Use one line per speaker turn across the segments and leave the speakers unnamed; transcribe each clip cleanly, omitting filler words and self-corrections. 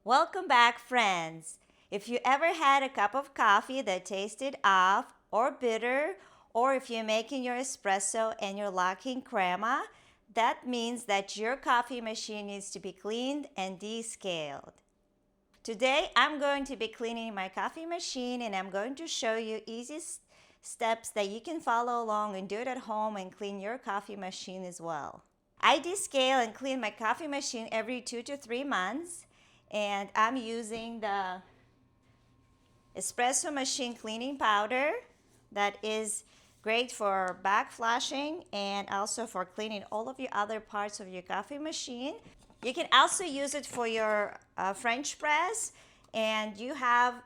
Welcome back, friends. If you ever had a cup of coffee that tasted off or bitter, or if you're making your espresso and you're lacking crema, that means that your coffee machine needs to be cleaned and descaled. Today, I'm going to be cleaning my coffee machine and I'm going to show you easy steps that you can follow along and do it at home and clean your coffee machine as well. I descale and clean my coffee machine every 2 to 3 months, and I'm using the Espresso machine cleaning powder that is great for backflushing and also for cleaning all of your other parts of your coffee machine. You can also use it for your French press. And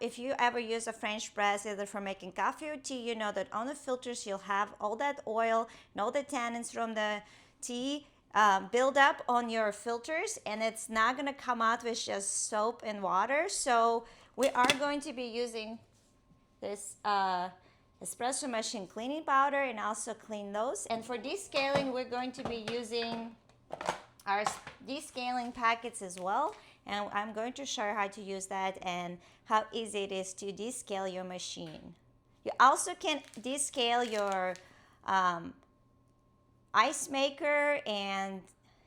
if you ever use a French press, either for making coffee or tea, you know that on the filters you'll have all that oil and all the tannins from the tea build up on your filters, and it's not going to come out with just soap and water. So we are going to be using this espresso machine cleaning powder and also clean those. And for descaling, we're going to be using our descaling packets as well, and I'm going to show you how to use that and how easy it is to descale your machine. You also can descale your ice maker, and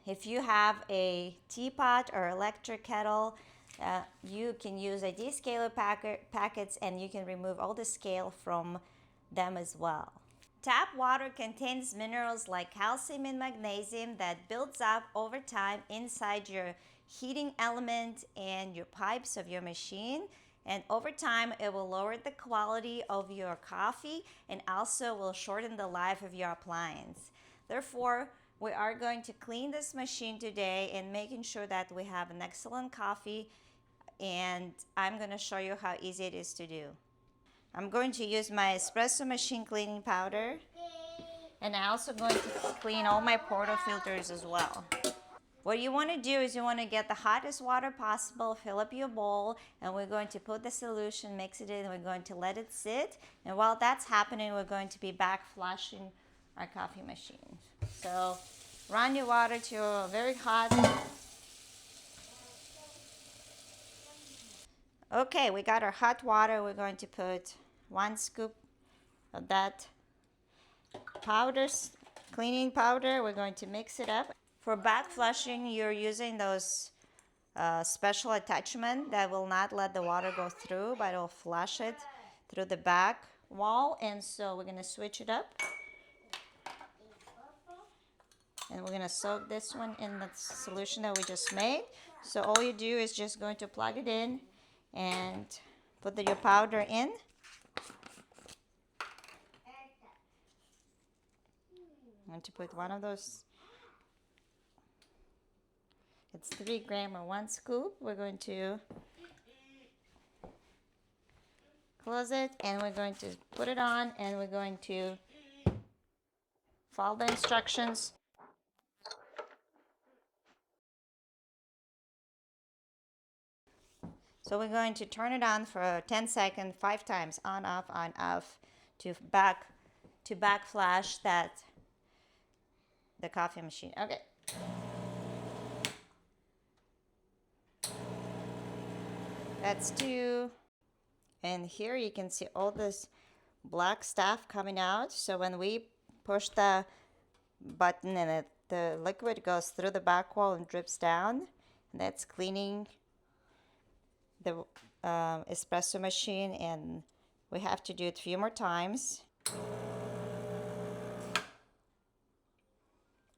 if you have a teapot or electric kettle, you can use a descaler packets and you can remove all the scale from them as well. Tap water contains minerals like calcium and magnesium that builds up over time inside your heating element and your pipes of your machine, and over time it will lower the quality of your coffee and also will shorten the life of your appliance. Therefore, we are going to clean this machine today and making sure that we have an excellent coffee, and I'm going to show you how easy it is to do. I'm going to use my espresso machine cleaning powder, and I'm also going to clean all my portafilters as well. What you want to do is you want to get the hottest water possible, fill up your bowl, and we're going to put the solution, mix it in, and we're going to let it sit. And while that's happening, we're going to be backflushing our coffee machine. So run your water to a very hot. Okay, we got our hot water. We're going to put 1 scoop of that cleaning powder. We're going to mix it up. For backflushing, you're using those special attachment that will not let the water go through, but it'll flush it through the back wall. And so we're going to switch it up. And we're going to soak this one in the solution that we just made. So all you do is just going to plug it in and put your powder in. I'm going to put one of those. It's 3 grams or 1 scoop. We're going to close it and we're going to put it on, and we're going to follow the instructions. So we're going to turn it on for 10 seconds, 5 times, on, off, to backflush the coffee machine. Okay. That's 2. And here you can see all this black stuff coming out. So when we push the button and the liquid goes through the back wall and drips down, and that's cleaning the espresso machine, and we have to do it a few more times.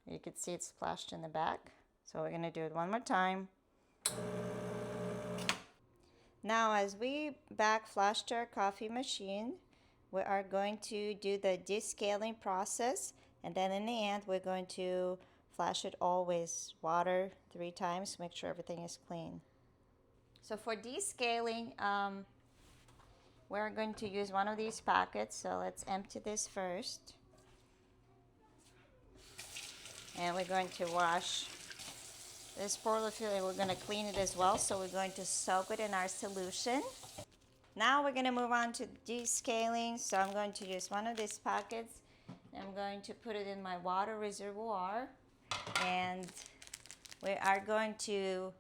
You can see it's splashed in the back, so we're going to do it one more time. Now, as we backflushed our coffee machine, we are going to do the descaling process, and then in the end we're going to flush it all with water 3 times to make sure everything is clean. So for descaling, we're going to use one of these packets. So let's empty this first. And we're going to wash this portafilter, and we're going to clean it as well. So we're going to soak it in our solution. Now we're going to move on to descaling. So I'm going to use one of these packets. I'm going to put it in my water reservoir. And we are going to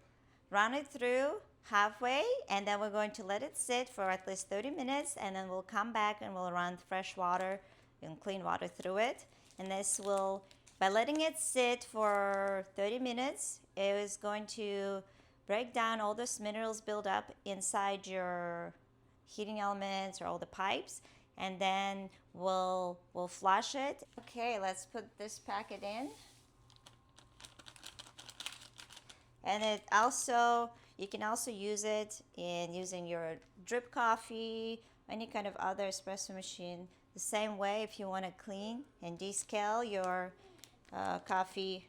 run it through halfway, and then we're going to let it sit for at least 30 minutes, and then we'll come back and we'll run fresh water and clean water through it. And this will, by letting it sit for 30 minutes, it is going to break down all those minerals build up inside your heating elements or all the pipes, and then we'll flush it. Okay, let's put this packet in. And it also, you can also use it in using your drip coffee, any kind of other espresso machine. The same way, if you want to clean and descale your coffee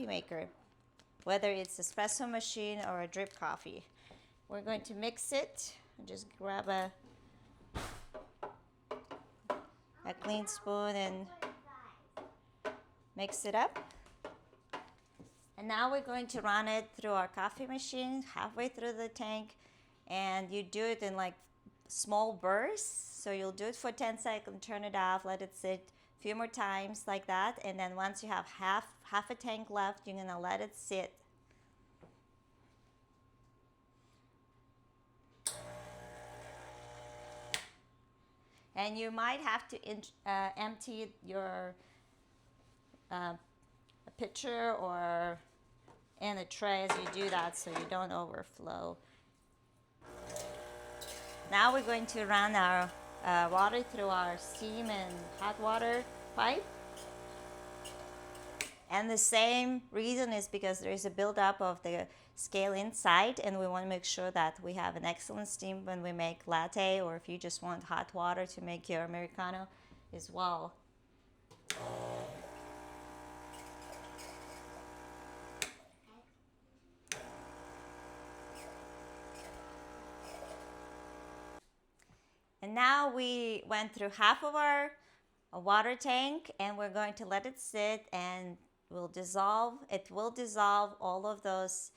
maker, whether it's espresso machine or a drip coffee. We're going to mix it. Just grab a clean spoon and mix it up. And now we're going to run it through our coffee machine halfway through the tank, and you do it in like small bursts. So you'll do it for 10 seconds, turn it off, let it sit a few more times like that, and then once you have half a tank left, you're gonna let it sit. And you might have to empty your pitcher or in a tray as you do that, so you don't overflow. Now we're going to run our water through our steam and hot water pipe. And the same reason is because there is a buildup of the scale inside, and we want to make sure that we have an excellent steam when we make latte, or if you just want hot water to make your Americano as well. And now we went through half of our water tank, and we're going to let it sit, and it will dissolve all of those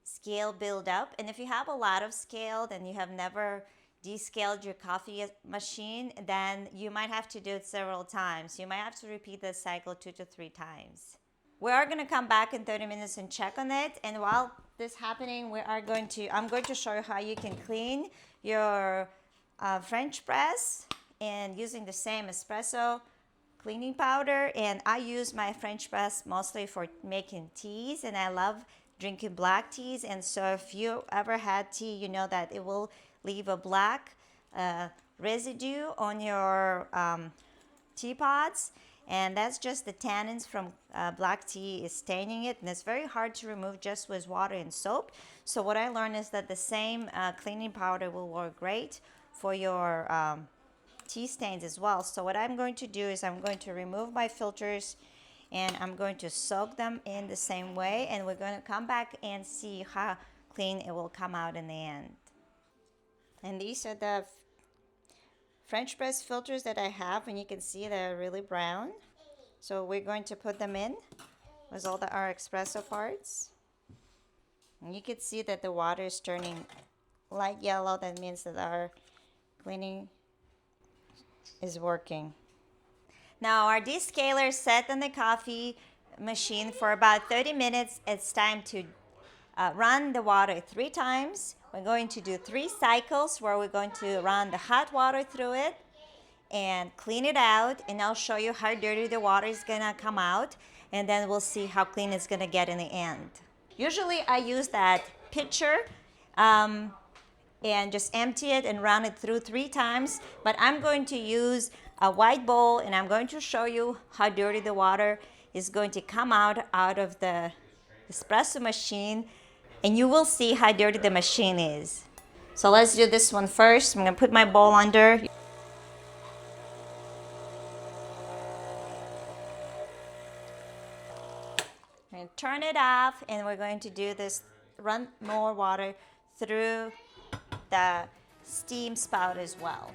scale buildup. And if you have a lot of scale and you have never descaled your coffee machine, then you might have to do it several times. You might have to repeat this cycle 2 to 3 times. We are going to come back in 30 minutes and check on it. And while this is happening, I'm going to show you how you can clean your French press and using the same espresso cleaning powder. And I use my French press mostly for making teas, and I love drinking black teas. And so if you ever had tea, you know that it will leave a black residue on your teapots, and that's just the tannins from black tea is staining it, and it's very hard to remove just with water and soap. So what I learned is that the same cleaning powder will work great for your tea stains as well. So what I'm going to do is I'm going to remove my filters, and I'm going to soak them in the same way, and we're going to come back and see how clean it will come out in the end. And these are the French press filters that I have, and you can see they're really brown. So we're going to put them in with all our espresso parts. And you can see that the water is turning light yellow. That means that our cleaning is working. Now our descaler is set on the coffee machine for about 30 minutes. It's time to run the water 3 times. We're going to do 3 cycles where we're going to run the hot water through it and clean it out, and I'll show you how dirty the water is gonna come out, and then we'll see how clean it's gonna get in the end. Usually I use that pitcher and just empty it and run it through 3 times, but I'm going to use a white bowl, and I'm going to show you how dirty the water is going to come out of the espresso machine, and you will see how dirty the machine is. So let's do this one first. I'm gonna put my bowl under. And turn it off, and we're going to do this, run more water through the steam spout as well.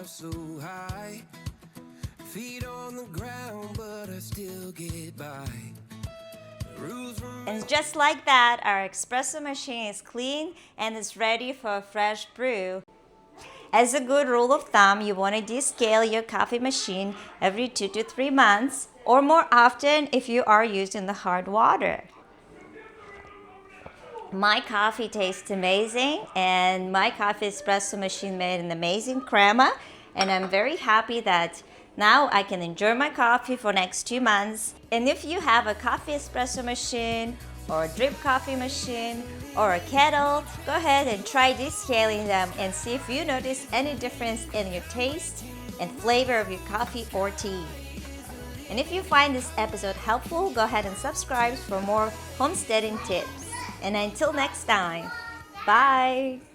drive so high. Feet on the ground, but I still get by.
And just like that, our espresso machine is clean and is ready for a fresh brew. As a good rule of thumb, you want to descale your coffee machine every 2 to 3 months or more often if you are using the hard water. My coffee tastes amazing, and my coffee espresso machine made an amazing crema, and I'm very happy that now I can enjoy my coffee for next 2 months. And if you have a coffee espresso machine or a drip coffee machine or a kettle, go ahead and try descaling them and see if you notice any difference in your taste and flavor of your coffee or tea. And if you find this episode helpful, go ahead and subscribe for more homesteading tips. And until next time, bye!